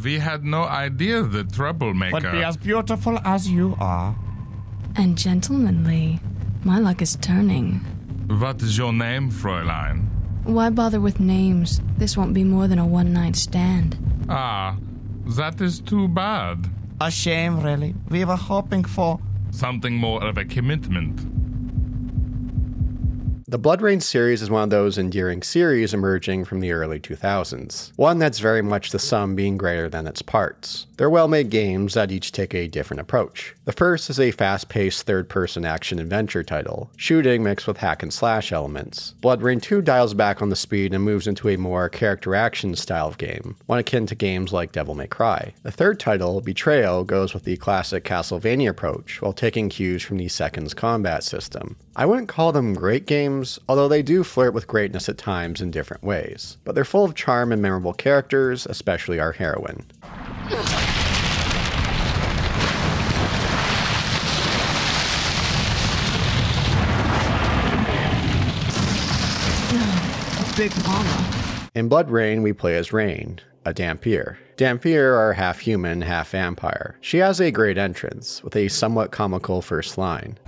We had no idea the troublemaker would be as beautiful as you are. And gentlemanly. My luck is turning. What is your name, Fräulein? Why bother with names? This won't be more than a one-night stand. Ah, that is too bad. A shame, really. We were hoping for Something more of a commitment. The BloodRayne series is one of those endearing series emerging from the early 2000s. One that's very much the sum being greater than its parts. They're well-made games that each take a different approach. The first is a fast-paced third-person action-adventure title, shooting mixed with hack-and-slash elements. BloodRayne 2 dials back on the speed and moves into a more character-action style of game, one akin to games like Devil May Cry. The third title, Betrayal, goes with the classic Castlevania approach, while taking cues from the second's combat system. I wouldn't call them great games, although they do flirt with greatness at times in different ways. But they're full of charm and memorable characters, especially our heroine. Big mama. In BloodRayne, we play as Rayne, a Dhampir. Dhampir are half human, half vampire. She has a great entrance, with a somewhat comical first line.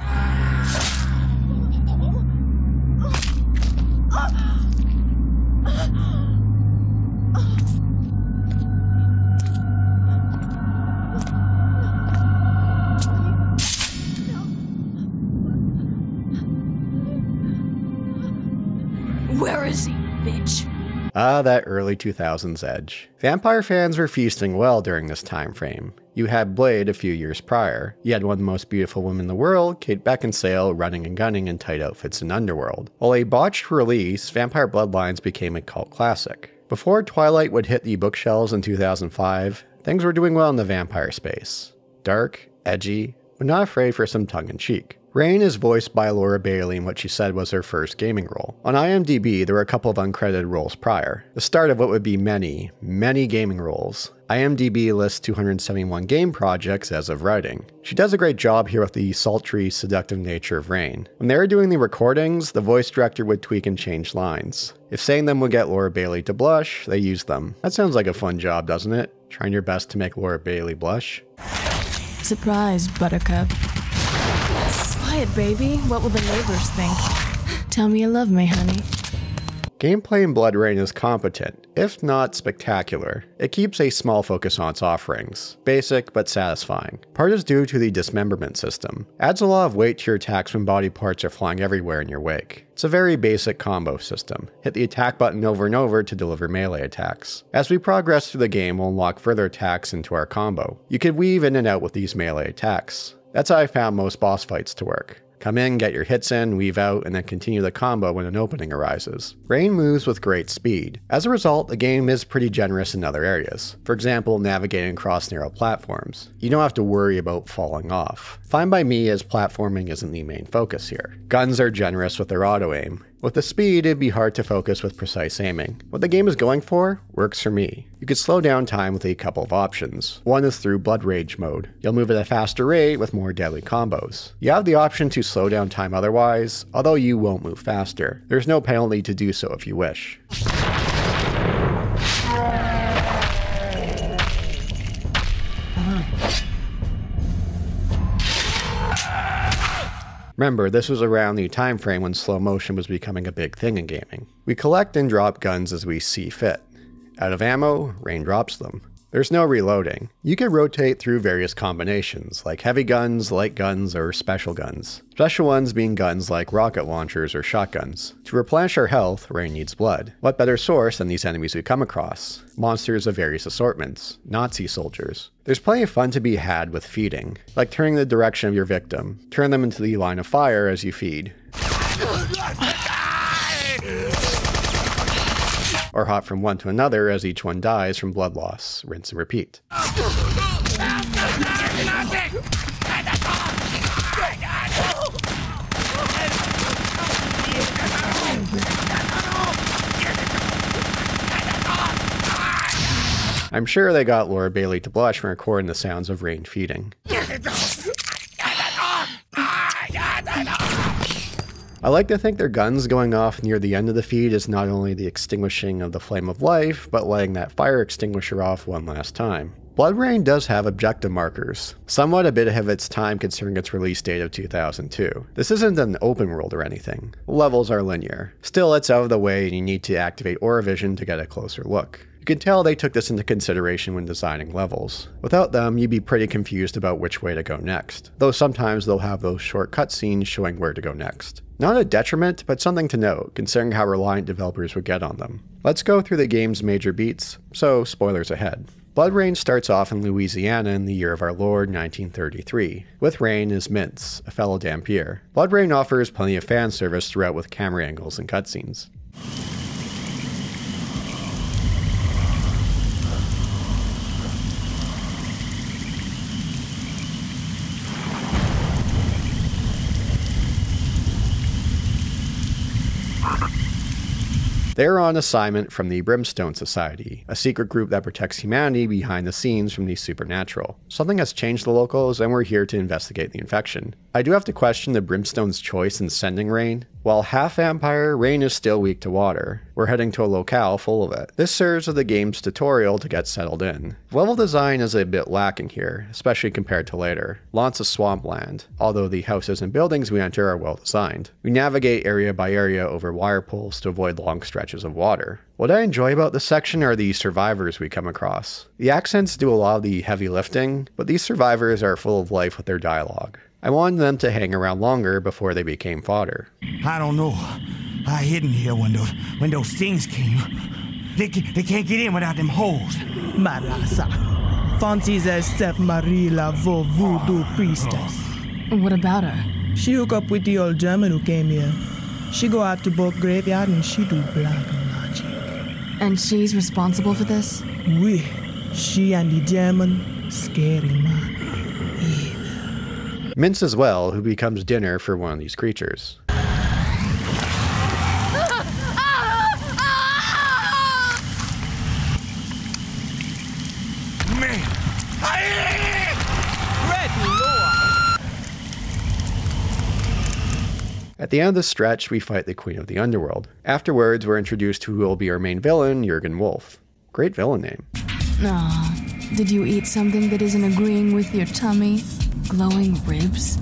Where is he, bitch? Ah, that early 2000s edge. Vampire fans were feasting well during this time frame. You had Blade a few years prior. You had one of the most beautiful women in the world, Kate Beckinsale, running and gunning in tight outfits in Underworld. While a botched release, Vampire Bloodlines became a cult classic. Before Twilight would hit the bookshelves in 2005, things were doing well in the vampire space. Dark, edgy, but not afraid for some tongue-in-cheek. Rayne is voiced by Laura Bailey in what she said was her first gaming role. On IMDb, there were a couple of uncredited roles prior, the start of what would be many, many gaming roles. IMDb lists 271 game projects as of writing. She does a great job here with the sultry, seductive nature of Rayne. When they were doing the recordings, the voice director would tweak and change lines. If saying them would get Laura Bailey to blush, they used them. That sounds like a fun job, doesn't it? Trying your best to make Laura Bailey blush. Surprise, Buttercup. Quiet, baby. What will the neighbors think? Tell me you love me, honey. Gameplay in BloodRayne is competent, if not spectacular. It keeps a small focus on its offerings. Basic, but satisfying. Part is due to the dismemberment system. Adds a lot of weight to your attacks when body parts are flying everywhere in your wake. It's a very basic combo system. Hit the attack button over and over to deliver melee attacks. As we progress through the game, we'll unlock further attacks into our combo. You could weave in and out with these melee attacks. That's how I found most boss fights to work. Come in, get your hits in, weave out, and then continue the combo when an opening arises. Rayne moves with great speed. As a result, the game is pretty generous in other areas. For example, navigating across narrow platforms. You don't have to worry about falling off. Fine by me, as platforming isn't the main focus here. Guns are generous with their auto-aim. With the speed, it'd be hard to focus with precise aiming. What the game is going for works for me. You could slow down time with a couple of options. One is through Blood Rage mode. You'll move at a faster rate with more deadly combos. You have the option to slow down time otherwise, although you won't move faster. There's no penalty to do so if you wish. Remember, this was around the time frame when slow motion was becoming a big thing in gaming. We collect and drop guns as we see fit. Out of ammo, Rayne drops them. There's no reloading. You can rotate through various combinations, like heavy guns, light guns, or special guns. Special ones being guns like rocket launchers or shotguns. To replenish our health, Rayne needs blood. What better source than these enemies we come across? Monsters of various assortments. Nazi soldiers. There's plenty of fun to be had with feeding, like turning the direction of your victim. Turn them into the line of fire as you feed. Or hop from one to another as each one dies from blood loss. Rinse and repeat. I'm sure they got Laura Bailey to blush from recording the sounds of Rayne feeding. I like to think their guns going off near the end of the feed is not only the extinguishing of the flame of life, but letting that fire extinguisher off one last time. BloodRayne does have objective markers, somewhat a bit ahead of its time considering its release date of 2002. This isn't an open world or anything. Levels are linear. Still, it's out of the way and you need to activate Aura Vision to get a closer look. You can tell they took this into consideration when designing levels. Without them, you'd be pretty confused about which way to go next, though sometimes they'll have those short cutscenes showing where to go next. Not a detriment, but something to note, considering how reliant developers would get on them. Let's go through the game's major beats, so spoilers ahead. BloodRayne starts off in Louisiana in the year of our Lord 1933, with Rayne as Mintz, a fellow Dampier. BloodRayne offers plenty of fan service throughout with camera angles and cutscenes. They're on assignment from the Brimstone Society, a secret group that protects humanity behind the scenes from the supernatural. Something has changed the locals, and we're here to investigate the infection. I do have to question the Brimstone's choice in sending Rayne. While half vampire, Rayne is still weak to water. We're heading to a locale full of it. This serves as the game's tutorial to get settled in. Level design is a bit lacking here, especially compared to later. Lots of swampland, although the houses and buildings we enter are well designed. We navigate area by area over wire poles to avoid long stretches of water. What I enjoy about this section are the survivors we come across. The accents do a lot of the heavy lifting, but these survivors are full of life with their dialogue. I wanted them to hang around longer before they became fodder. I don't know. I hid in here when those things came. They can't get in without them holes. Marasa. Fancies herself Marie Laveau voodoo priestess. What about her? She hook up with the old German who came here. She go out to both graveyard and she do black magic. And she's responsible for this? Oui. She and the German, scary man. Mintz as well, who becomes dinner for one of these creatures. At the end of the stretch, we fight the Queen of the Underworld. Afterwards, we're introduced to who will be our main villain, Jurgen Wolf. Great villain name. Aw, did you eat something that isn't agreeing with your tummy? Glowing ribs?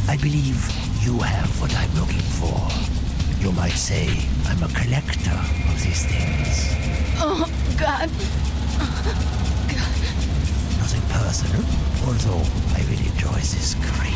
I believe you have what I'm looking for. You might say I'm a collector of these things. Oh, God. Nothing personal, although I will enjoy this greatly.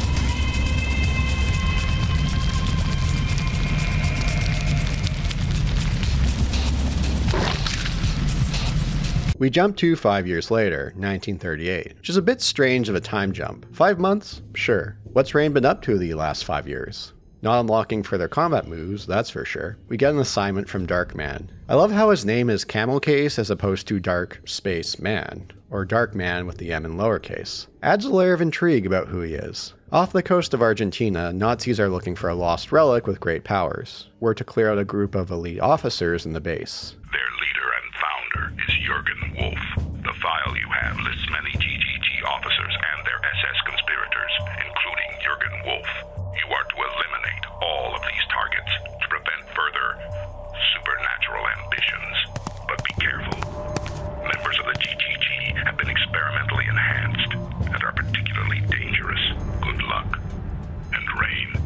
We jump to 5 years later, 1938, which is a bit strange of a time jump. 5 months? Sure. What's Rayne been up to the last 5 years? Not unlocking further combat moves, that's for sure. We get an assignment from Darkman. I love how his name is Camel Case as opposed to Dark Space Man, or Dark Man with the M in lowercase. Adds a layer of intrigue about who he is. Off the coast of Argentina, Nazis are looking for a lost relic with great powers. We're to clear out a group of elite officers in the base. Their leader and founder is Jurgen Wolf. The file you have lists many GGG officers and their SS conspirators, including Jurgen Wolf. You are to eliminate all of these targets to prevent further supernatural ambitions. But be careful. Members of the GGG have been experimentally enhanced and are particularly dangerous. Good luck. And Rayne,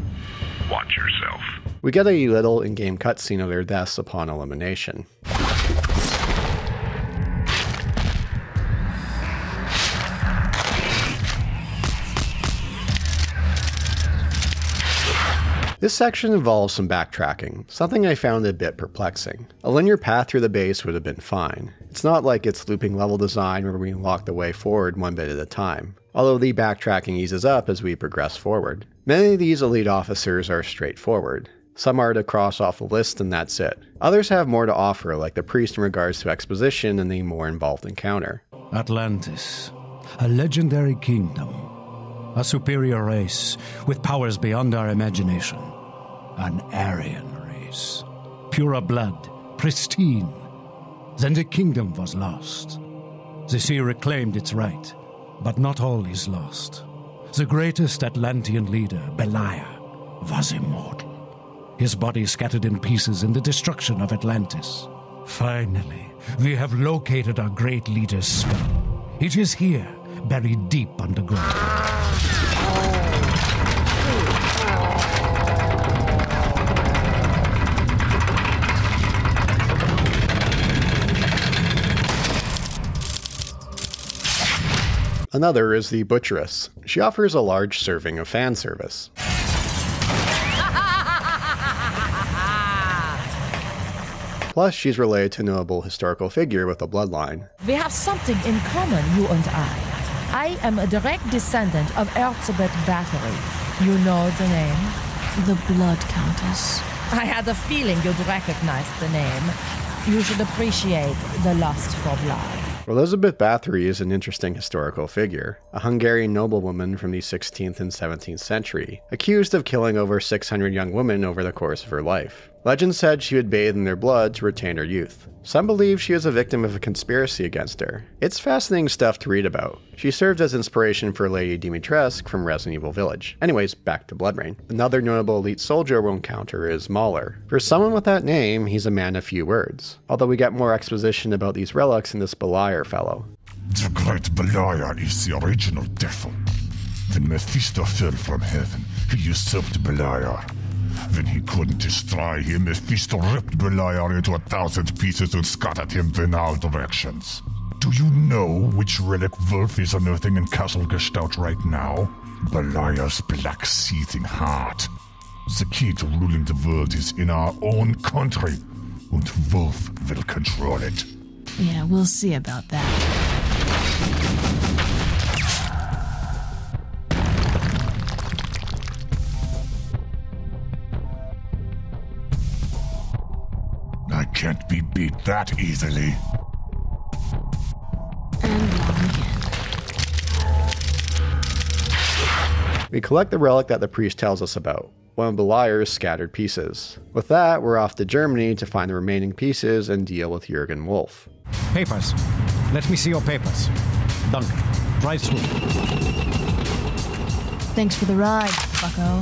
watch yourself. We get a little in-game cutscene of their deaths upon elimination. This section involves some backtracking, something I found a bit perplexing. A linear path through the base would have been fine. It's not like it's looping level design where we unlock the way forward one bit at a time, although the backtracking eases up as we progress forward. Many of these elite officers are straightforward. Some are to cross off the list and that's it. Others have more to offer, like the priest in regards to exposition and the more involved encounter. Atlantis, a legendary kingdom. A superior race with powers beyond our imagination. An Aryan race. Pure of blood, pristine. Then the kingdom was lost. The sea reclaimed its right, but not all is lost. The greatest Atlantean leader, Beliar, was immortal. His body scattered in pieces in the destruction of Atlantis. Finally, we have located our great leader's skull. It is here, buried deep underground. Another is the Butcheress. She offers a large serving of fan service. Plus, she's related to a notable historical figure with a bloodline. We have something in common, you and I. I am a direct descendant of Elizabeth Bathory. You know the name? The Blood Countess. I had a feeling you'd recognize the name. You should appreciate the lust for blood. Elizabeth Bathory is an interesting historical figure, a Hungarian noblewoman from the 16th and 17th century, accused of killing over 600 young women over the course of her life. Legend said she would bathe in their blood to retain her youth. Some believe she is a victim of a conspiracy against her. It's fascinating stuff to read about. She served as inspiration for Lady Dimitrescu from Resident Evil Village. Anyways, back to Bloodrayne. Another notable elite soldier we'll encounter is Mauler. For someone with that name, he's a man of few words. Although we get more exposition about these relics in this Beliar fellow. The great Beliar is the original devil. When Mephisto fell from heaven, he usurped Beliar. When he couldn't destroy him, Mephisto ripped Beliar into 1,000 pieces and scattered him in all directions. Do you know which relic Wolf is unearthing in Castle Gestalt right now? Beliar's black seething heart. The key to ruling the world is in our own country, and Wolf will control it. Yeah, we'll see about that. I can't be beat that easily. And wrong again. We collect the relic that the priest tells us about, one of Beliar's scattered pieces. With that, we're off to Germany to find the remaining pieces and deal with Jürgen Wolf. Papers. Let me see your papers. Dunk. Drive through. Thanks for the ride, bucko.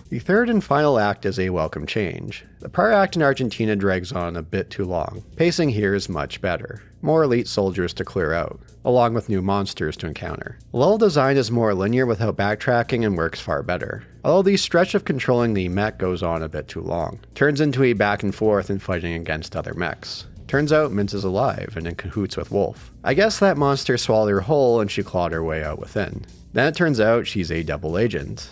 The third and final act is a welcome change. The prior act in Argentina drags on a bit too long. Pacing here is much better. More elite soldiers to clear out, along with new monsters to encounter. The level design is more linear without backtracking and works far better. Although the stretch of controlling the mech goes on a bit too long. Turns into a back and forth and fighting against other mechs. Turns out Mintz is alive and in cahoots with Wolf. I guess that monster swallowed her whole and she clawed her way out within. Then it turns out she's a double agent.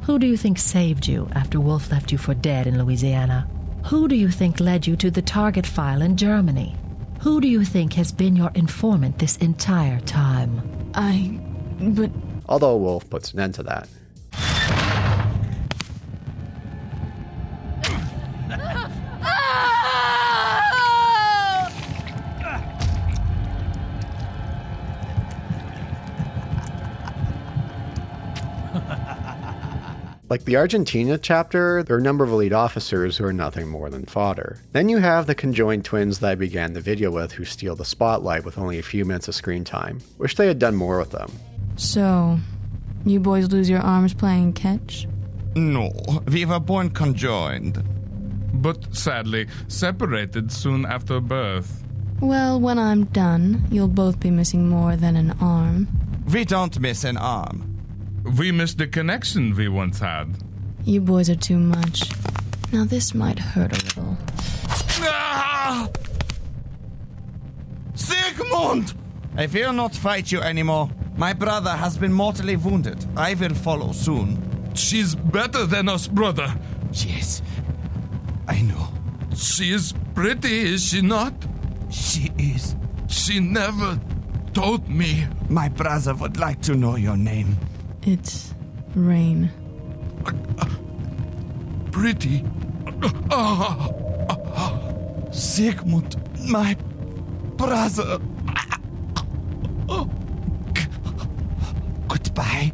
Who do you think saved you after Wolf left you for dead in Louisiana? Who do you think led you to the target file in Germany? Who do you think has been your informant this entire time? But... Although Wolf puts an end to that. Like the Argentina chapter, there are a number of elite officers who are nothing more than fodder. Then you have the conjoined twins that I began the video with who steal the spotlight with only a few minutes of screen time. Wish they had done more with them. So, you boys lose your arms playing catch? No, we were born conjoined. But sadly, separated soon after birth. Well, when I'm done, you'll both be missing more than an arm. We don't miss an arm. We missed the connection we once had. You boys are too much. Now this might hurt a little. Ah! Sigmund! I will not fight you anymore. My brother has been mortally wounded. I will follow soon. She's better than us, brother. Yes, I know. She is pretty, is she not? She is. She never told me. My brother would like to know your name. It's Rayne. Pretty. Sigmund, my brother. Goodbye.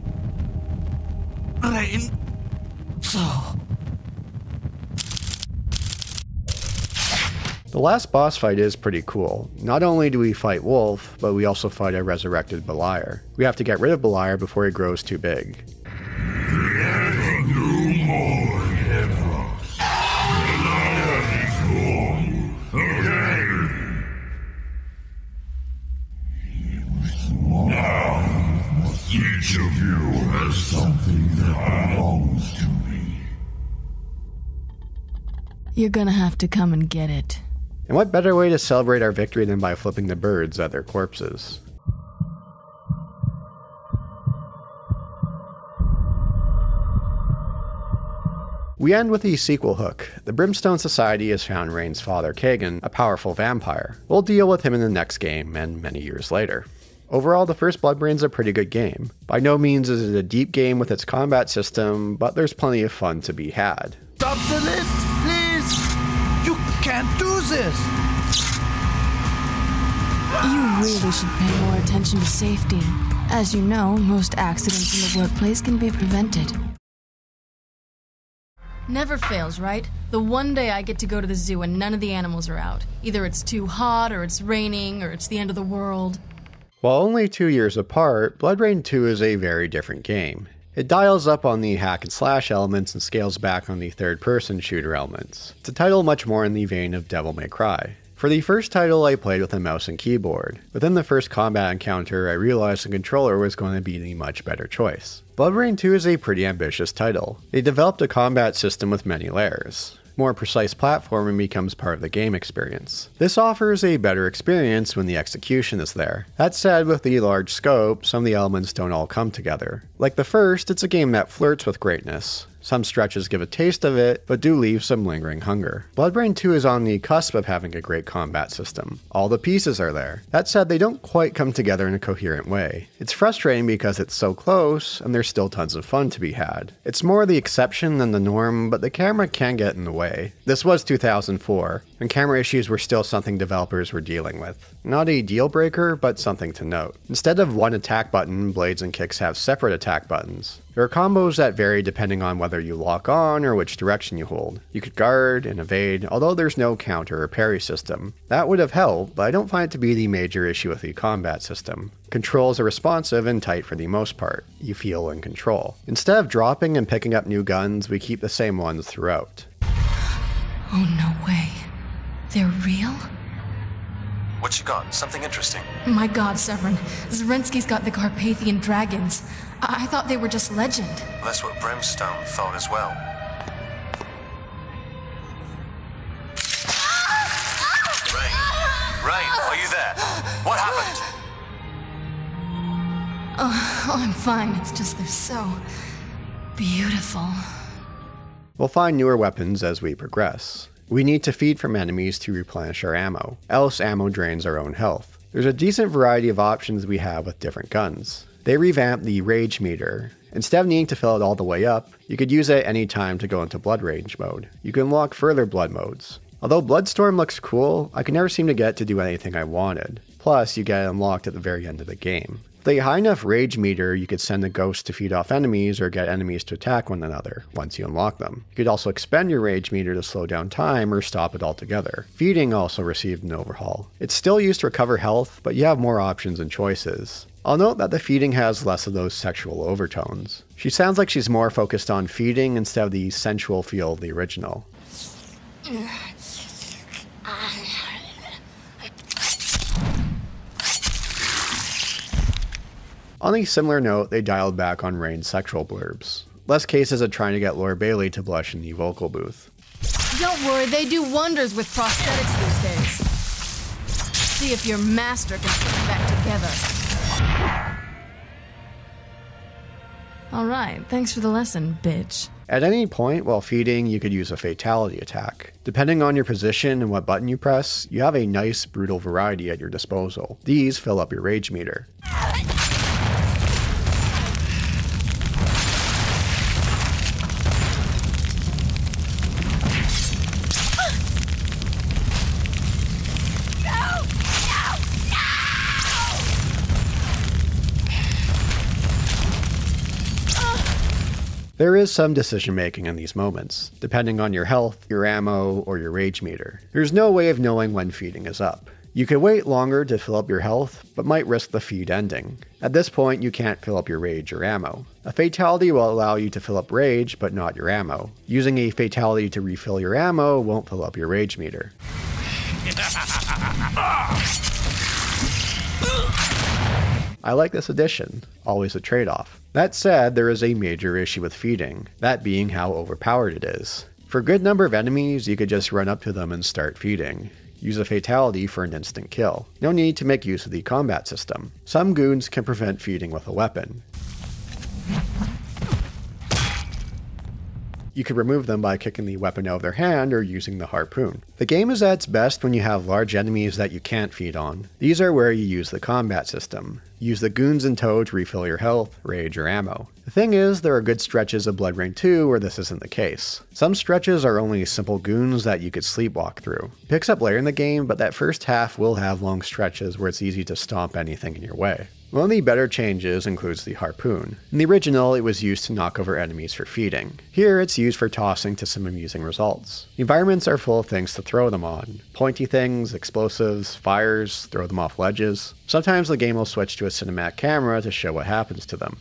Rayne. So... The last boss fight is pretty cool. Not only do we fight Wolf, but we also fight a resurrected Beliar. We have to get rid of Beliar before he grows too big. Now, each of you has something that belongs to me. You're gonna have to come and get it. And what better way to celebrate our victory than by flipping the birds at their corpses? We end with the sequel hook. The Brimstone Society has found Rayne's father, Kagan, a powerful vampire. We'll deal with him in the next game, and many years later. Overall, the first Bloodbrain's a pretty good game. By no means is it a deep game with its combat system, but there's plenty of fun to be had. Stop the lift, please! You can't do this! You really should pay more attention to safety. As you know, most accidents in the workplace can be prevented. Never fails, right? The one day I get to go to the zoo and none of the animals are out. Either it's too hot, or it's raining, or it's the end of the world. While only 2 years apart, BloodRayne 2 is a very different game. It dials up on the hack and slash elements and scales back on the third-person shooter elements. It's a title much more in the vein of Devil May Cry. For the first title, I played with a mouse and keyboard. Within the first combat encounter, I realized the controller was going to be the much better choice. BloodRayne 2 is a pretty ambitious title. They developed a combat system with many layers. More precise platforming becomes part of the game experience. This offers a better experience when the execution is there. That said, with the large scope, some of the elements don't all come together. Like the first, it's a game that flirts with greatness. Some stretches give a taste of it, but do leave some lingering hunger. BloodRayne 2 is on the cusp of having a great combat system. All the pieces are there. That said, they don't quite come together in a coherent way. It's frustrating because it's so close, and there's still tons of fun to be had. It's more the exception than the norm, but the camera can get in the way. This was 2004, and camera issues were still something developers were dealing with. Not a deal breaker, but something to note. Instead of one attack button, blades and kicks have separate attack buttons. There are combos that vary depending on whether you lock on or which direction you hold. You could guard and evade, although there's no counter or parry system. That would have helped, but I don't find it to be the major issue with the combat system. Controls are responsive and tight for the most part. You feel in control. Instead of dropping and picking up new guns, we keep the same ones throughout. Oh, no way. They're real? What you got? Something interesting? My god, Severin. Zerensky's got the Carpathian dragons. I thought they were just legend. Well, that's what Brimstone thought as well. Rayne, are you there? What happened? Oh, I'm fine. It's just they're so beautiful. We'll find newer weapons as we progress. We need to feed from enemies to replenish our ammo, else ammo drains our own health. There's a decent variety of options we have with different guns. They revamped the rage meter. Instead of needing to fill it all the way up, you could use it any time to go into blood rage mode. You can unlock further blood modes. Although Bloodstorm looks cool, I could never seem to get it to do anything I wanted. Plus, you get it unlocked at the very end of the game. With a high enough rage meter, you could send a ghost to feed off enemies or get enemies to attack one another once you unlock them. You could also expend your rage meter to slow down time or stop it altogether. Feeding also received an overhaul. It's still used to recover health, but you have more options and choices. I'll note that the feeding has less of those sexual overtones. She sounds like she's more focused on feeding instead of the sensual feel of the original. On a similar note, they dialed back on Rayne's sexual blurbs. Less cases of trying to get Laura Bailey to blush in the vocal booth. Don't worry, they do wonders with prosthetics these days. See if your master can put them back together. Alright, thanks for the lesson, bitch. At any point while feeding, you could use a fatality attack. Depending on your position and what button you press, you have a nice, brutal variety at your disposal. These fill up your rage meter. There is some decision making in these moments, depending on your health, your ammo, or your rage meter. There's no way of knowing when feeding is up. You could wait longer to fill up your health, but might risk the feed ending. At this point, you can't fill up your rage or ammo. A fatality will allow you to fill up rage, but not your ammo. Using a fatality to refill your ammo won't fill up your rage meter. I like this addition, always a trade-off. That said, there is a major issue with feeding, that being how overpowered it is. For a good number of enemies, you could just run up to them and start feeding. Use a fatality for an instant kill. No need to make use of the combat system. Some goons can prevent feeding with a weapon. You could remove them by kicking the weapon out of their hand or using the harpoon. The game is at its best when you have large enemies that you can't feed on. These are where you use the combat system. Use the goons in tow to refill your health, rage, or ammo. The thing is, there are good stretches of BloodRayne 2 where this isn't the case. Some stretches are only simple goons that you could sleepwalk through. It picks up later in the game, but that first half will have long stretches where it's easy to stomp anything in your way. One of the better changes includes the harpoon. In the original, it was used to knock over enemies for feeding. Here, it's used for tossing to some amusing results. The environments are full of things to throw them on. Pointy things, explosives, fires, throw them off ledges. Sometimes the game will switch to a cinematic camera to show what happens to them.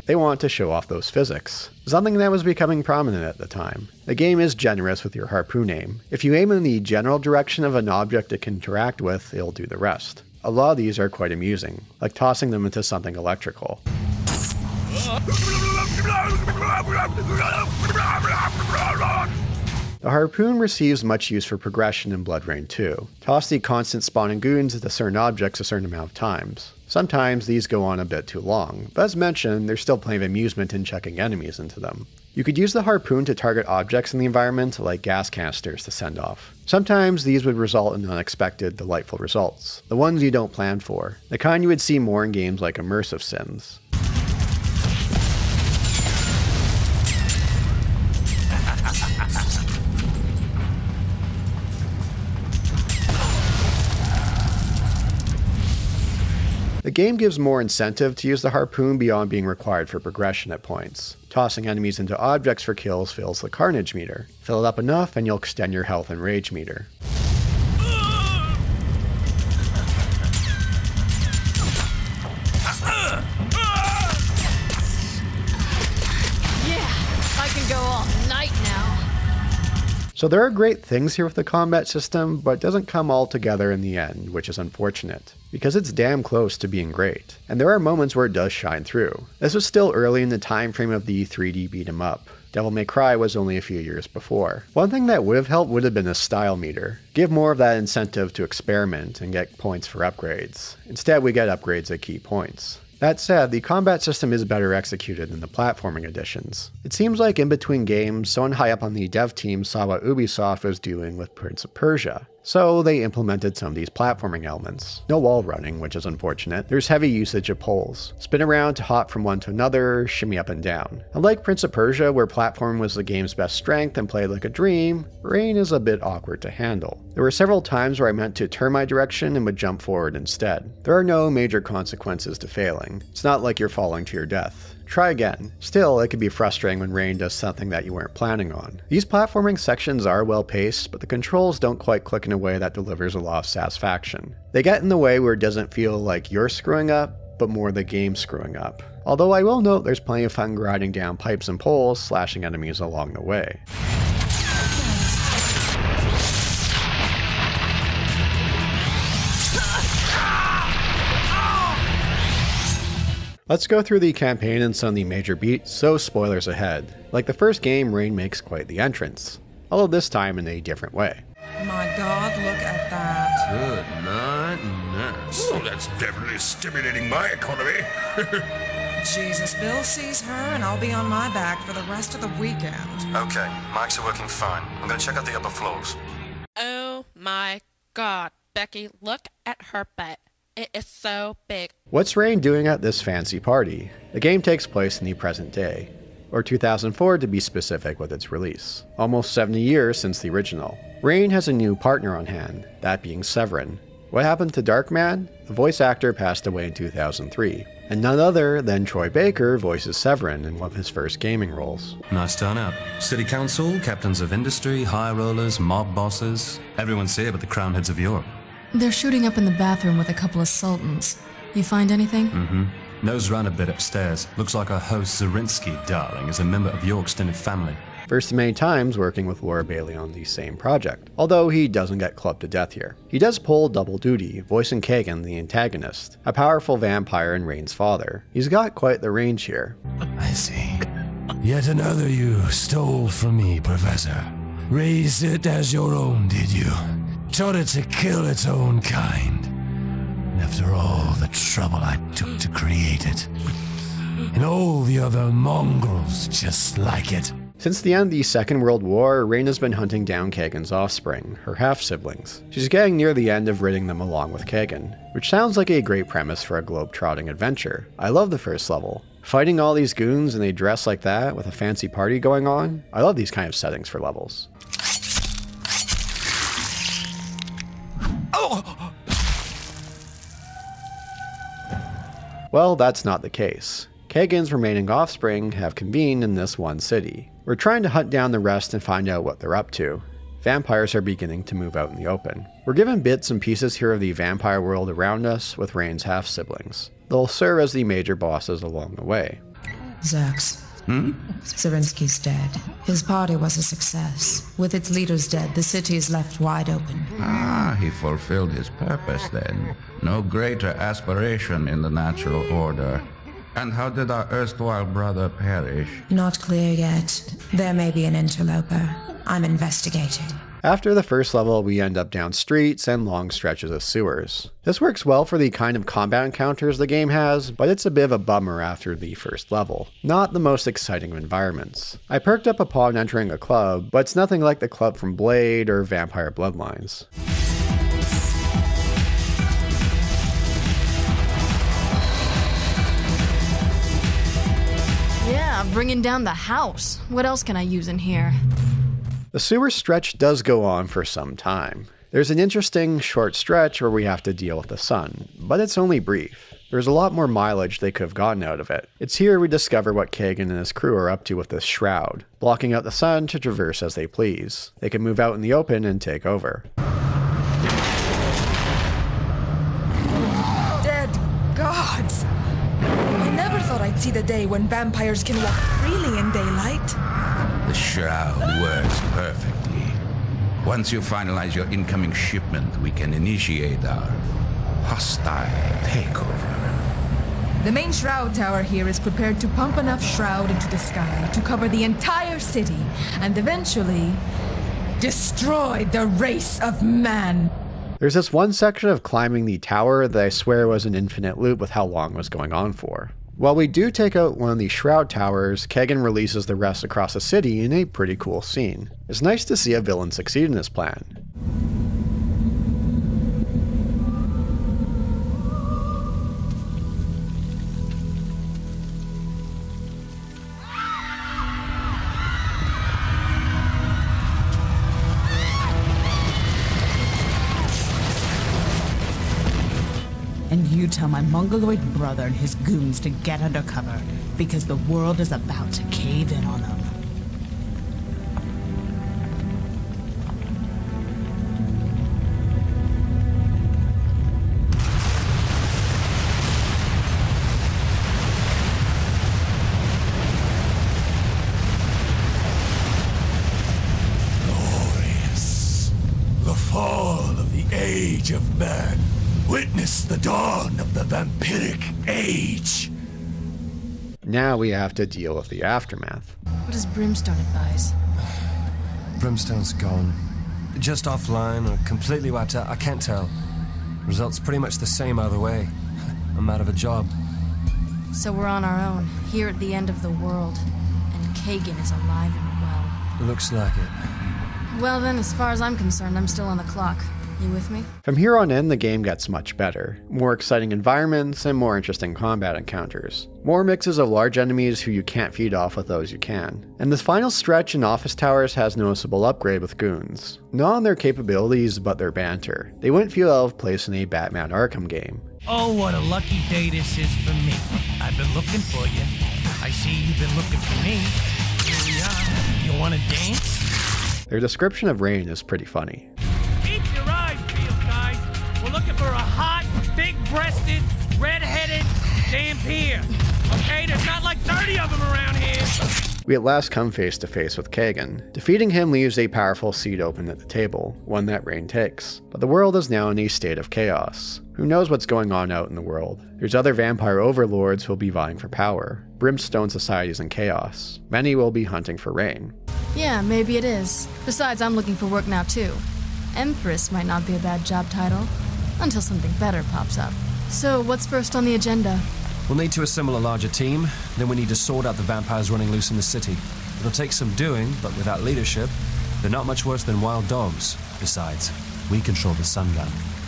They want to show off those physics, something that was becoming prominent at the time. The game is generous with your harpoon aim. If you aim in the general direction of an object it can interact with, it'll do the rest. A lot of these are quite amusing, like tossing them into something electrical. The harpoon receives much use for progression in BloodRayne 2. Toss the constant spawning goons into certain objects a certain amount of times. Sometimes these go on a bit too long, but as mentioned, there's still plenty of amusement in chucking enemies into them. You could use the harpoon to target objects in the environment, like gas canisters to send off. Sometimes these would result in unexpected, delightful results, the ones you don't plan for, the kind you would see more in games like Immersive Sims. The game gives more incentive to use the harpoon beyond being required for progression at points. Tossing enemies into objects for kills fills the carnage meter. Fill it up enough and you'll extend your health and rage meter. Yeah, I can go all night now. So there are great things here with the combat system, but it doesn't come all together in the end, which is unfortunate, because it's damn close to being great. And there are moments where it does shine through. This was still early in the time frame of the 3D beat 'em up. Devil May Cry was only a few years before. One thing that would have helped would have been a style meter. Give more of that incentive to experiment and get points for upgrades. Instead, we get upgrades at key points. That said, the combat system is better executed than the platforming editions. It seems like in between games, someone high up on the dev team saw what Ubisoft was doing with Prince of Persia. So they implemented some of these platforming elements. No wall running, which is unfortunate. There's heavy usage of poles. Spin around to hop from one to another, shimmy up and down. Unlike Prince of Persia, where platform was the game's best strength and played like a dream, Rayne is a bit awkward to handle. There were several times where I meant to turn my direction and would jump forward instead. There are no major consequences to failing. It's not like you're falling to your death. Try again. Still, it can be frustrating when Rayne does something that you weren't planning on. These platforming sections are well paced, but the controls don't quite click in a way that delivers a lot of satisfaction. They get in the way where it doesn't feel like you're screwing up, but more the game screwing up. Although I will note there's plenty of fun grinding down pipes and poles, slashing enemies along the way. Let's go through the campaign and some of the major beats, so spoilers ahead. Like the first game, Rayne makes quite the entrance, although this time in a different way. My God, look at that. Good night. Oh, that's definitely stimulating my economy. Jesus, Bill sees her and I'll be on my back for the rest of the weekend. Okay, mics are working fine. I'm gonna check out the upper floors. Oh my God, Becky, look at her butt. It is so big. What's Rayne doing at this fancy party? The game takes place in the present day. or 2004 to be specific with its release. Almost 70 years since the original. Rayne has a new partner on hand, that being Severin. What happened to Darkman? The voice actor passed away in 2003, and none other than Troy Baker voices Severin in one of his first gaming roles. Nice turnout. City council, captains of industry, high rollers, mob bosses. Everyone's here but the crown heads of Europe. They're shooting up in the bathroom with a couple of sultans. You find anything? Mm-hmm. Nose round a bit upstairs. Looks like our host Zarinsky, darling, is a member of your extended family. First many times working with Laura Bailey on the same project, although he doesn't get clubbed to death here. He does pull double duty, voicing Kagan, the antagonist, a powerful vampire and Rayne's father. He's got quite the range here. I see. Yet another you stole from me, Professor. Raised it as your own, did you? Taught it to kill its own kind. And after all the trouble I took to create it, and all the other mongrels just like it. Since the end of the Second World War, Rayne has been hunting down Kagan's offspring, her half-siblings. She's getting near the end of ridding them along with Kagan, which sounds like a great premise for a globe-trotting adventure. I love the first level. Fighting all these goons and they dress like that with a fancy party going on. I love these kind of settings for levels. Oh! Well, that's not the case. Kagan's remaining offspring have convened in this one city. We're trying to hunt down the rest and find out what they're up to. Vampires are beginning to move out in the open. We're given bits and pieces here of the vampire world around us with Rayne's half-siblings. They'll serve as the major bosses along the way. Zax. Zarinsky's dead. His party was a success. With its leaders dead, the city is left wide open. Ah, he fulfilled his purpose then. No greater aspiration in the natural order. And how did our erstwhile brother perish? Not clear yet. There may be an interloper. I'm investigating. After the first level, we end up down streets and long stretches of sewers. This works well for the kind of combat encounters the game has, but it's a bit of a bummer after the first level. Not the most exciting of environments. I perked up upon entering a club, but it's nothing like the club from Blade or Vampire Bloodlines. Yeah, bringing down the house. What else can I use in here? The sewer stretch does go on for some time. There's an interesting short stretch where we have to deal with the sun, but it's only brief. There's a lot more mileage they could have gotten out of it. It's here we discover what Kagan and his crew are up to with this shroud, blocking out the sun to traverse as they please. They can move out in the open and take over. Dead gods! I never thought I'd see the day when vampires can walk freely in daylight. The shroud works perfectly. Once you finalize your incoming shipment, we can initiate our hostile takeover. The main shroud tower here is prepared to pump enough shroud into the sky to cover the entire city and eventually destroy the race of man. There's this one section of climbing the tower that I swear was an infinite loop with how long it was going on for. While we do take out one of the shroud towers, Kagan releases the rest across the city in a pretty cool scene. It's nice to see a villain succeed in his plan. And you tell my mongoloid brother and his goons to get under cover, because the world is about to cave in on them. Glorious. The fall of the age of man. Witness the dawn of the vampiric age. Now we have to deal with the aftermath. What does Brimstone advise? Brimstone's gone. Just offline or completely wiped out, I can't tell. Results pretty much the same either way. I'm out of a job. So we're on our own, here at the end of the world. And Kagan is alive and well. Looks like it. Well then, as far as I'm concerned, I'm still on the clock. You with me? From here on in, the game gets much better. More exciting environments and more interesting combat encounters. More mixes of large enemies who you can't feed off with those you can. And this final stretch in Office Towers has noticeable upgrade with goons. Not on their capabilities, but their banter. They wouldn't feel out of place in a Batman Arkham game. Oh, what a lucky day this is for me. I've been looking for you. I see you've been looking for me. Here we are. You want to dance? Their description of Rayne is pretty funny. Keep your eyes peeled, guys. We're looking for a hot, big-breasted, red-headed vampire. Okay, there's not like 30 of them around here. We at last come face to face with Kagan. Defeating him leaves a powerful seat open at the table, one that Rayne takes. But the world is now in a state of chaos. Who knows what's going on out in the world? There's other vampire overlords who will be vying for power. Brimstone society is in chaos. Many will be hunting for Rayne. Yeah, maybe it is. Besides, I'm looking for work now too. Empress might not be a bad job title, until something better pops up. So, what's first on the agenda? We'll need to assemble a larger team, then we need to sort out the vampires running loose in the city. It'll take some doing, but without leadership, they're not much worse than wild dogs. Besides, we control the sun gun.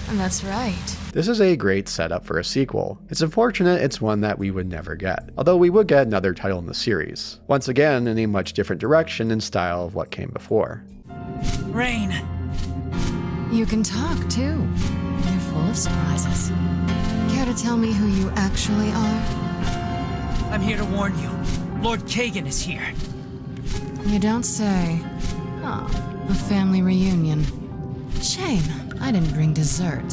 And that's right. This is a great setup for a sequel. It's unfortunate it's one that we would never get, although we would get another title in the series. Once again, in a much different direction and style of what came before. Rayne. You can talk, too. You're full of surprises. Care to tell me who you actually are? I'm here to warn you. Lord Kagan is here. You don't say. Oh, a family reunion. Shame, I didn't bring dessert.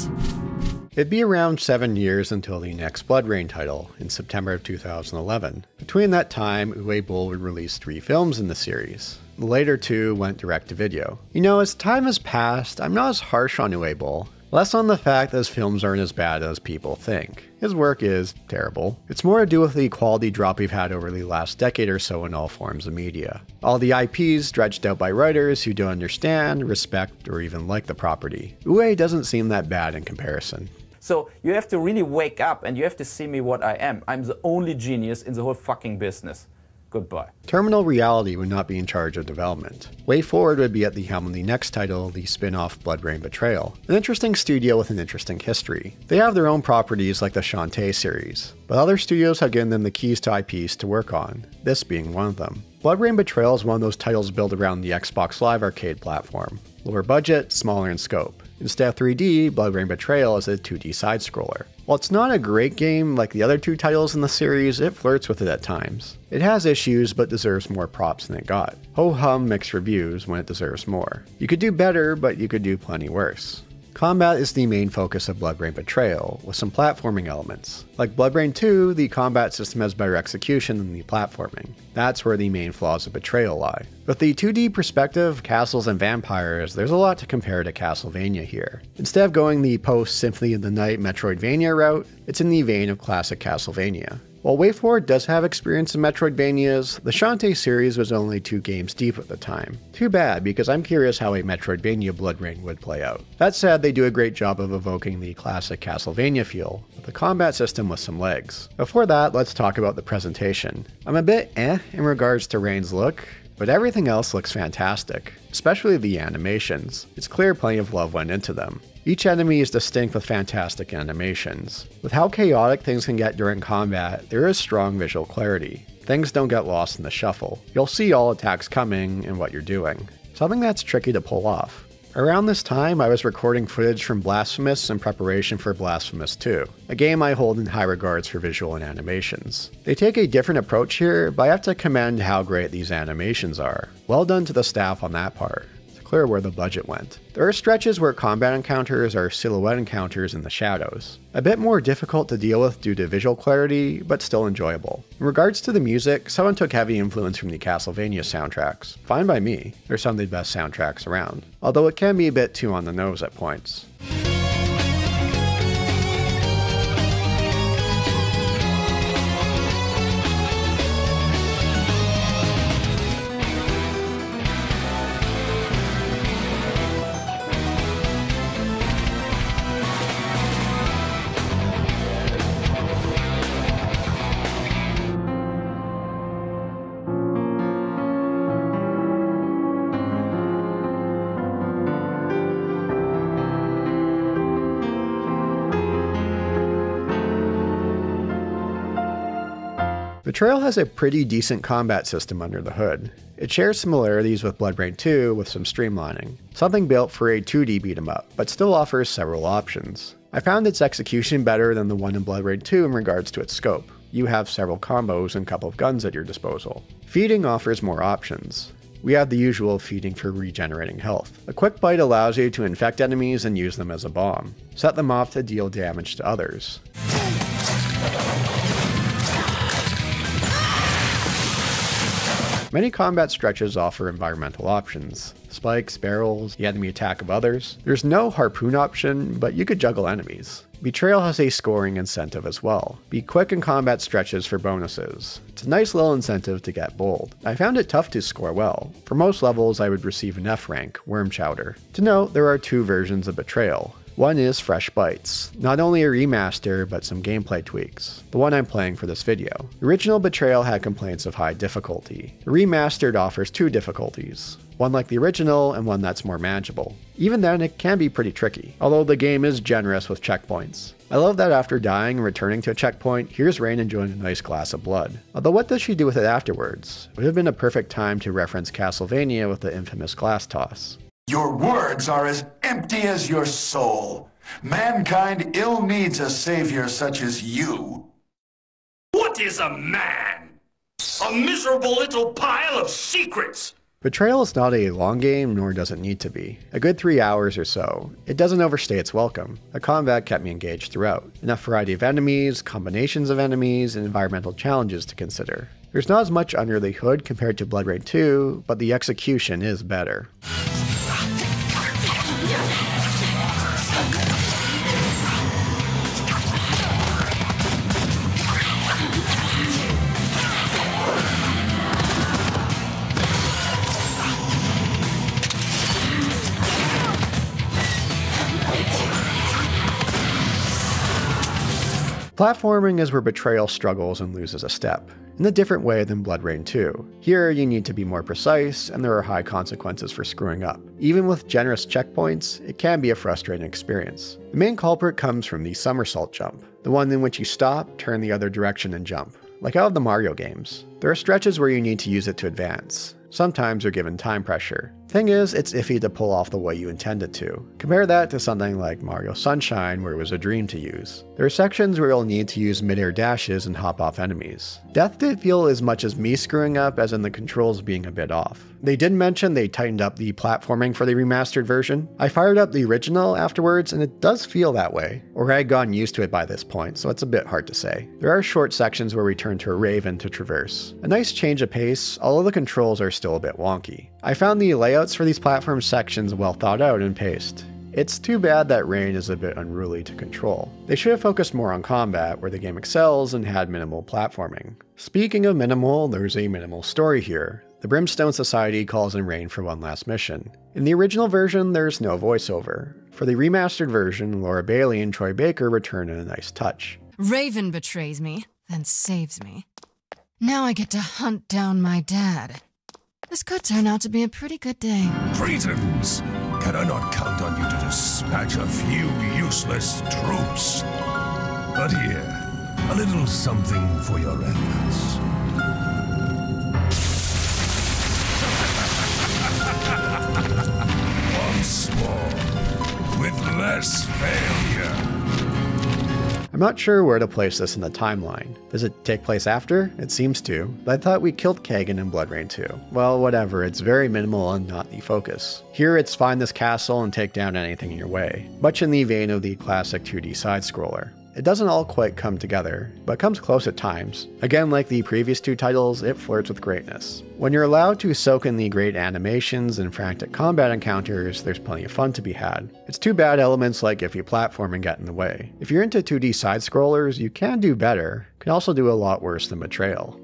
It'd be around 7 years until the next Bloodrayne title, in September of 2011. Between that time, Uwe Boll would release 3 films in the series. The later 2 went direct to video. You know, as time has passed, I'm not as harsh on Uwe Boll. Less on the fact that his films aren't as bad as people think. His work is terrible. It's more to do with the quality drop we've had over the last decade or so in all forms of media. All the IPs dredged out by writers who don't understand, respect, or even like the property. Uwe doesn't seem that bad in comparison. So you have to really wake up and you have to see me what I am. I'm the only genius in the whole fucking business. Goodbye. Terminal Reality would not be in charge of development. Way Forward would be at the helm of the next title, the spin-off Bloodrayne Betrayal. An interesting studio with an interesting history. They have their own properties like the Shantae series, but other studios have given them the keys to IPs to work on, this being one of them. Bloodrayne Betrayal is one of those titles built around the Xbox Live Arcade platform. Lower budget, smaller in scope. Instead of 3D, Bloodrayne Betrayal is a 2D side-scroller. While it's not a great game like the other 2 titles in the series, it flirts with it at times. It has issues, but deserves more props than it got. Ho-hum mixed reviews when it deserves more. You could do better, but you could do plenty worse. Combat is the main focus of Bloodrayne Betrayal, with some platforming elements. Like Bloodrayne 2, the combat system has better execution than the platforming. That's where the main flaws of Betrayal lie. With the 2D perspective, castles and vampires, there's a lot to compare to Castlevania here. Instead of going the post-Symphony of the Night Metroidvania route, it's in the vein of classic Castlevania. While Way Forward does have experience in Metroidvanias, the Shantae series was only 2 games deep at the time. Too bad, because I'm curious how a Metroidvania Bloodrayne would play out. That said, they do a great job of evoking the classic Castlevania feel, with a combat system with some legs. Before that, let's talk about the presentation. I'm a bit in regards to Rayne's look, but everything else looks fantastic, especially the animations. It's clear plenty of love went into them. Each enemy is distinct with fantastic animations. With how chaotic things can get during combat, there is strong visual clarity. Things don't get lost in the shuffle. You'll see all attacks coming and what you're doing. Something that's tricky to pull off. Around this time, I was recording footage from Blasphemous in preparation for Blasphemous 2, a game I hold in high regards for visual and animations. They take a different approach here, but I have to commend how great these animations are. Well done to the staff on that part. Clear where the budget went. There are stretches where combat encounters are silhouette encounters in the shadows. A bit more difficult to deal with due to visual clarity, but still enjoyable. In regards to the music, someone took heavy influence from the Castlevania soundtracks. Fine by me, they're some of the best soundtracks around. Although it can be a bit too on the nose at points. Betrayal has a pretty decent combat system under the hood. It shares similarities with BloodRayne 2 with some streamlining. Something built for a 2D beat-em-up, but still offers several options. I found its execution better than the one in BloodRayne 2 in regards to its scope. You have several combos and a couple of guns at your disposal. Feeding offers more options. We have the usual feeding for regenerating health. A quick bite allows you to infect enemies and use them as a bomb. Set them off to deal damage to others. Many combat stretches offer environmental options. Spikes, barrels, the enemy attack of others. There's no harpoon option, but you could juggle enemies. Betrayal has a scoring incentive as well. Be quick in combat stretches for bonuses. It's a nice little incentive to get bold. I found it tough to score well. For most levels I would receive an F rank, Worm Chowder. To note, there are two versions of Betrayal. One is Fresh Bites, not only a remaster, but some gameplay tweaks, the one I'm playing for this video. The original Betrayal had complaints of high difficulty. The remastered offers two difficulties, one like the original and one that's more manageable. Even then, it can be pretty tricky, although the game is generous with checkpoints. I love that after dying and returning to a checkpoint, here's Rayne enjoying a nice glass of blood. Although what does she do with it afterwards? It would have been a perfect time to reference Castlevania with the infamous glass toss. Your words are as empty as your soul. Mankind ill needs a savior such as you. What is a man? A miserable little pile of secrets! Betrayal is not a long game, nor does it need to be. A good 3 hours or so. It doesn't overstay its welcome. The combat kept me engaged throughout. Enough variety of enemies, combinations of enemies, and environmental challenges to consider. There's not as much under the hood compared to BloodRayne 2, but the execution is better. Platforming is where Betrayal struggles and loses a step, in a different way than BloodRayne 2. Here, you need to be more precise, and there are high consequences for screwing up. Even with generous checkpoints, it can be a frustrating experience. The main culprit comes from the somersault jump, the one in which you stop, turn the other direction, and jump. Like out of the Mario games. There are stretches where you need to use it to advance. Sometimes you're given time pressure. Thing is, it's iffy to pull off the way you intend it to. Compare that to something like Mario Sunshine, where it was a dream to use. There are sections where you'll need to use mid-air dashes and hop off enemies. Death didn't feel as much as me screwing up as in the controls being a bit off. They did mention they tightened up the platforming for the remastered version. I fired up the original afterwards and it does feel that way. Or I had gotten used to it by this point, so it's a bit hard to say. There are short sections where we turn to a raven to traverse. A nice change of pace, although the controls are still a bit wonky. I found the layouts for these platform sections well thought out and paced. It's too bad that Rayne is a bit unruly to control. They should have focused more on combat, where the game excels and had minimal platforming. Speaking of minimal, there's a minimal story here. The Brimstone Society calls in Rayne for one last mission. In the original version, there's no voiceover. For the remastered version, Laura Bailey and Troy Baker return in a nice touch. Raven betrays me, then saves me. Now I get to hunt down my dad. This could turn out to be a pretty good day. Cretans! Can I not count on you to dispatch a few useless troops? But here, a little something for your efforts. Once more, with less failure. I'm not sure where to place this in the timeline. Does it take place after? It seems to, but I thought we killed Kagan in BloodRayne 2. Well, whatever, it's very minimal and not the focus. Here it's find this castle and take down anything in your way, much in the vein of the classic 2D side-scroller. It doesn't all quite come together, but comes close at times. Again, like the previous two titles, it flirts with greatness. When you're allowed to soak in the great animations and frantic combat encounters, there's plenty of fun to be had. It's too bad elements like iffy platforming get in the way. If you're into 2D side-scrollers, you can do better. Can also do a lot worse than Betrayal.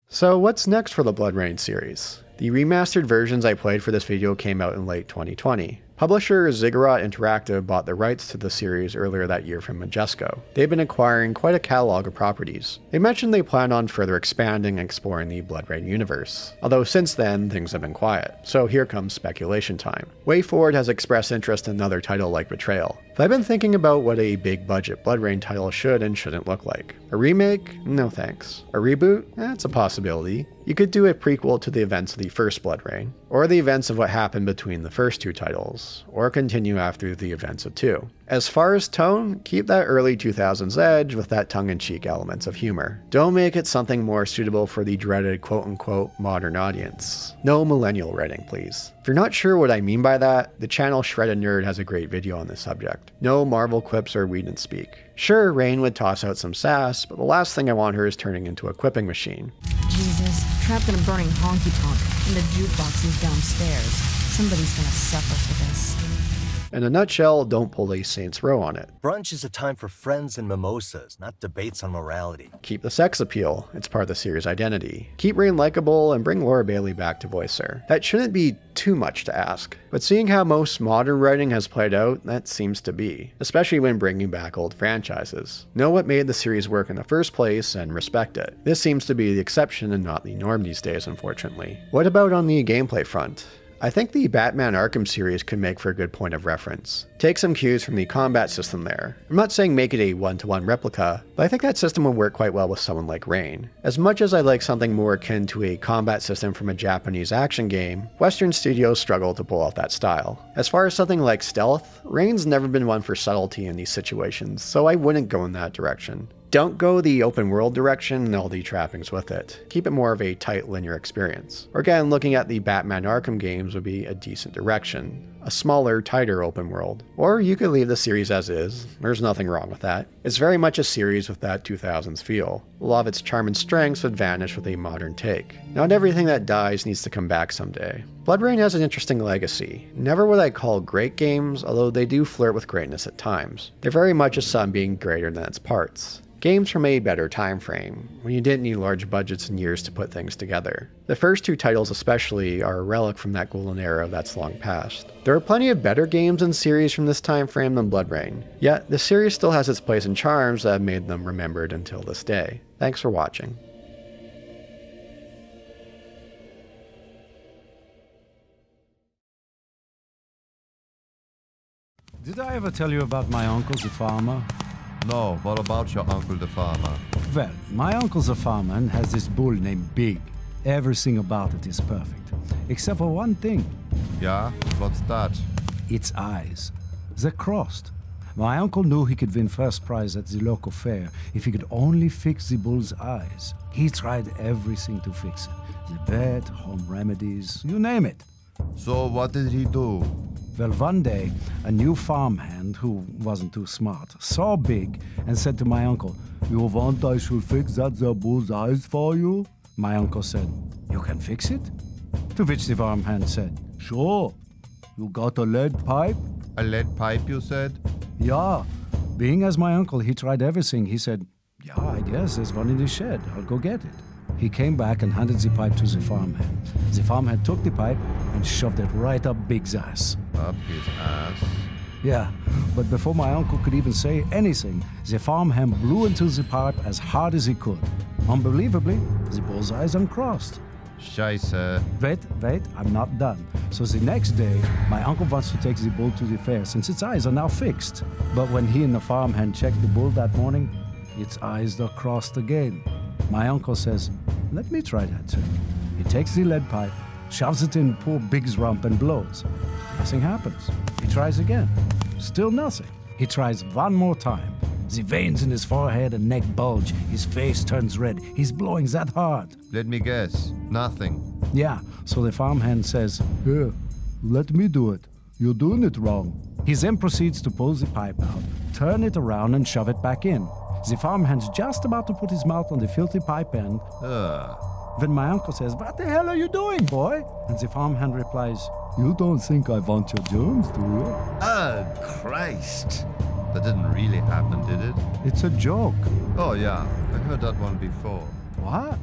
So what's next for the BloodRayne series? The remastered versions I played for this video came out in late 2020. Publisher Ziggurat Interactive bought the rights to the series earlier that year from Majesco. They've been acquiring quite a catalog of properties. They mentioned they plan on further expanding and exploring the BloodRayne universe. Although since then, things have been quiet. So here comes speculation time. WayForward has expressed interest in another title like Betrayal. But I've been thinking about what a big budget BloodRayne title should and shouldn't look like. A remake? No thanks. A reboot? It's a possibility. You could do a prequel to the events of the first BloodRayne, or the events of what happened between the first two titles, or continue after the events of 2. As far as tone, keep that early 2000s edge with that tongue-in-cheek elements of humor. Don't make it something more suitable for the dreaded quote-unquote modern audience. No millennial writing, please. If you're not sure what I mean by that, the channel Shredded Nerd has a great video on this subject. No Marvel quips or Whedon speak. Sure, Rayne would toss out some sass, but the last thing I want her is turning into a quipping machine. Jesus, trapped in a burning honky-tonk, and the jukebox is downstairs. Somebody's gonna suffer for this. In a nutshell, don't pull a Saints Row on it. Brunch is a time for friends and mimosas, not debates on morality. Keep the sex appeal. It's part of the series' identity. Keep Rayne likable and bring Laura Bailey back to voice her. That shouldn't be too much to ask. But seeing how most modern writing has played out, that seems to be. Especially when bringing back old franchises. Know what made the series work in the first place and respect it. This seems to be the exception and not the norm these days, unfortunately. What about on the gameplay front? I think the Batman Arkham series could make for a good point of reference. Take some cues from the combat system there. I'm not saying make it a one-to-one replica, but I think that system would work quite well with someone like Rayne. As much as I'd like something more akin to a combat system from a Japanese action game, Western studios struggle to pull off that style. As far as something like stealth, Rayne's never been one for subtlety in these situations, so I wouldn't go in that direction. Don't go the open world direction and all the trappings with it. Keep it more of a tight linear experience. Or again, looking at the Batman Arkham games would be a decent direction. A smaller, tighter open world. Or you could leave the series as is. There's nothing wrong with that. It's very much a series with that 2000s feel. A lot of its charm and strengths would vanish with a modern take. Not everything that dies needs to come back someday. BloodRayne has an interesting legacy. Never what I call great games, although they do flirt with greatness at times. They're very much a sum being greater than its parts. Games from a better time frame, when you didn't need large budgets and years to put things together. The first two titles especially are a relic from that golden era that's long past. There are plenty of better games and series from this time frame than BloodRayne, yet the series still has its place and charms that have made them remembered until this day. Thanks for watching. Did I ever tell you about my uncle, the farmer? No, what about your uncle the farmer? Well, my uncle's a farmer and has this bull named Big. Everything about it is perfect. Except for one thing. Yeah? What's that? Its eyes. They're crossed. My uncle knew he could win first prize at the local fair if he could only fix the bull's eyes. He tried everything to fix it. The vet, home remedies, you name it. So what did he do? Well, one day, a new farmhand, who wasn't too smart, saw Big and said to my uncle, "You want I should fix that the bull's eyes for you?" My uncle said, "You can fix it?" To which the farmhand said, "Sure. You got a lead pipe?" A lead pipe, you said? Yeah. Being as my uncle, he tried everything. He said, "Yeah, I guess there's one in the shed. I'll go get it." He came back and handed the pipe to the farmhand. The farmhand took the pipe and shoved it right up Big's ass. Up his ass? Yeah, but before my uncle could even say anything, the farmhand blew into the pipe as hard as he could. Unbelievably, the bull's eyes uncrossed. Scheiße. Wait, I'm not done. So the next day, my uncle wants to take the bull to the fair since its eyes are now fixed. But when he and the farmhand checked the bull that morning, its eyes are crossed again. My uncle says, "Let me try that too." He takes the lead pipe, shoves it in poor Big's rump and blows. Nothing happens. He tries again. Still nothing. He tries one more time. The veins in his forehead and neck bulge. His face turns red. He's blowing that hard. Let me guess. Nothing. Yeah, so the farmhand says, "Here, let me do it. You're doing it wrong." He then proceeds to pull the pipe out, turn it around and shove it back in. The farmhand's just about to put his mouth on the filthy pipe end. When my uncle says, "What the hell are you doing, boy?" And the farmhand replies, "You don't think I want your germs, do you?" Oh, Christ. That didn't really happen, did it? It's a joke. Oh, yeah. I heard that one before. What?